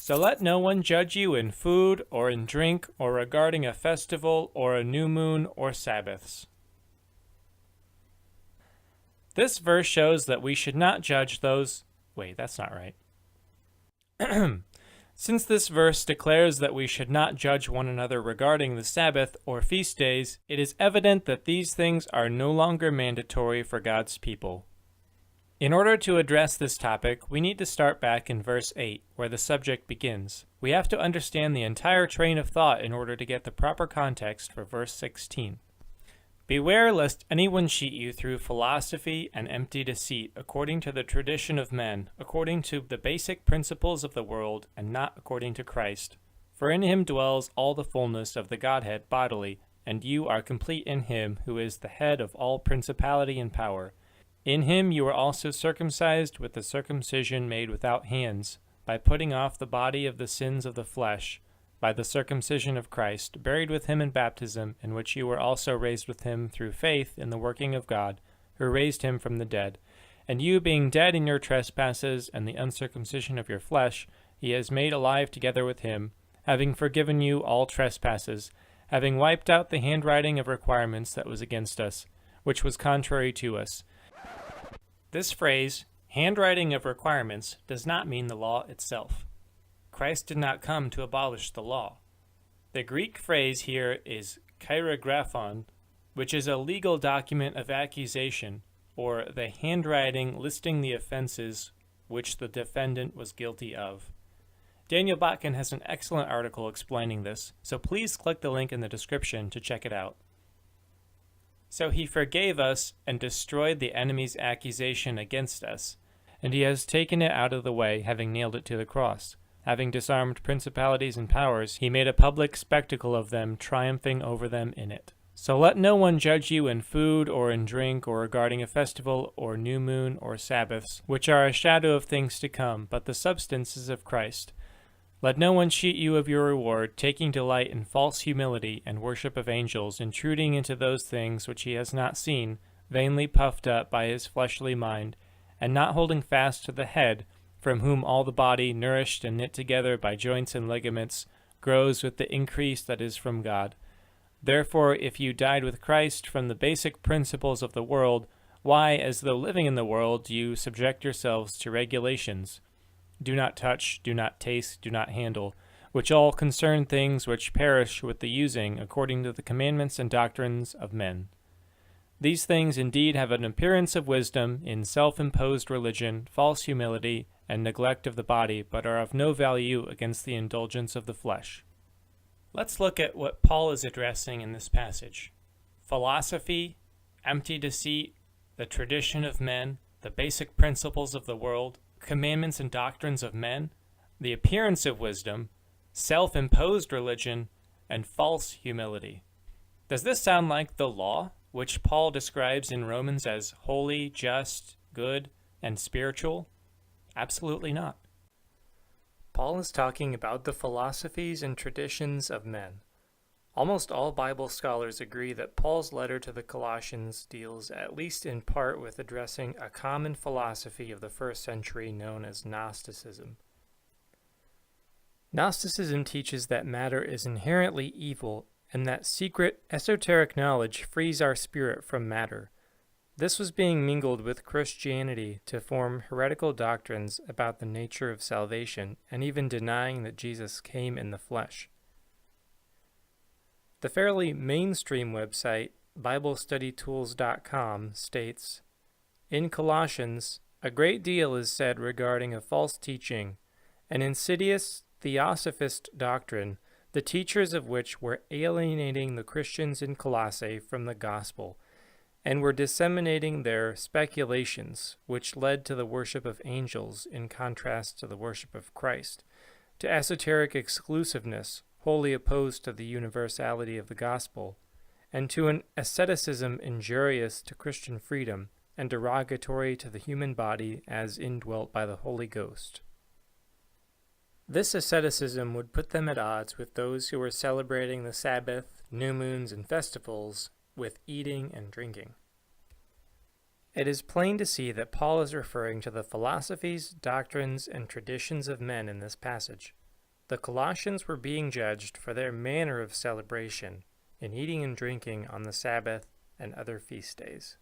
So let no one judge you in food or in drink or regarding a festival or a new moon or Sabbaths. This verse shows that we should not judge those... Wait, that's not right. Since this verse declares that we should not judge one another regarding the Sabbath or feast days, it is evident that these things are no longer mandatory for God's people. In order to address this topic, we need to start back in verse 8, where the subject begins. We have to understand the entire train of thought in order to get the proper context for verse 16. Beware lest anyone cheat you through philosophy and empty deceit, according to the tradition of men, according to the basic principles of the world, and not according to Christ. For in him dwells all the fullness of the Godhead bodily, and you are complete in him who is the head of all principality and power. In him you are also circumcised with the circumcision made without hands, by putting off the body of the sins of the flesh, by the circumcision of Christ, buried with him in baptism, in which you were also raised with him through faith in the working of God, who raised him from the dead. And you, being dead in your trespasses and the uncircumcision of your flesh, he has made alive together with him, having forgiven you all trespasses, having wiped out the handwriting of requirements that was against us, which was contrary to us. This phrase, handwriting of requirements, does not mean the law itself. Christ did not come to abolish the law. The Greek phrase here is cheirographon, which is a legal document of accusation, or the handwriting listing the offenses which the defendant was guilty of. Daniel Botkin has an excellent article explaining this, so please click the link in the description to check it out. So he forgave us and destroyed the enemy's accusation against us, and he has taken it out of the way, having nailed it to the cross. Having disarmed principalities and powers, he made a public spectacle of them, triumphing over them in it. So let no one judge you in food or in drink or regarding a festival or new moon or Sabbaths, which are a shadow of things to come, but the substance is of Christ. Let no one cheat you of your reward, taking delight in false humility and worship of angels, intruding into those things which he has not seen, vainly puffed up by his fleshly mind, and not holding fast to the head, from whom all the body, nourished and knit together by joints and ligaments, grows with the increase that is from God. Therefore, if you died with Christ from the basic principles of the world, why, as though living in the world, do you subject yourselves to regulations? Do not touch, do not taste, do not handle, which all concern things which perish with the using, according to the commandments and doctrines of men. These things indeed have an appearance of wisdom in self-imposed religion, false humility, and neglect of the body, but are of no value against the indulgence of the flesh. Let's look at what Paul is addressing in this passage. Philosophy, empty deceit, the tradition of men, the basic principles of the world, commandments and doctrines of men, the appearance of wisdom, self-imposed religion, and false humility. Does this sound like the law, which Paul describes in Romans as holy, just, good, and spiritual? Absolutely not. Paul is talking about the philosophies and traditions of men. Almost all Bible scholars agree that Paul's letter to the Colossians deals at least in part with addressing a common philosophy of the first century known as Gnosticism. Gnosticism teaches that matter is inherently evil and that secret, esoteric knowledge frees our spirit from matter. This was being mingled with Christianity to form heretical doctrines about the nature of salvation and even denying that Jesus came in the flesh. The fairly mainstream website, BibleStudyTools.com, states, "In Colossians, a great deal is said regarding a false teaching, an insidious theosophist doctrine, the teachers of which were alienating the Christians in Colossae from the gospel, and were disseminating their speculations, which led to the worship of angels in contrast to the worship of Christ, to esoteric exclusiveness, wholly opposed to the universality of the gospel, and to an asceticism injurious to Christian freedom and derogatory to the human body as indwelt by the Holy Ghost." This asceticism would put them at odds with those who were celebrating the Sabbath, new moons, and festivals with eating and drinking. It is plain to see that Paul is referring to the philosophies, doctrines, and traditions of men in this passage. The Colossians were being judged for their manner of celebration in eating and drinking on the Sabbath and other feast days.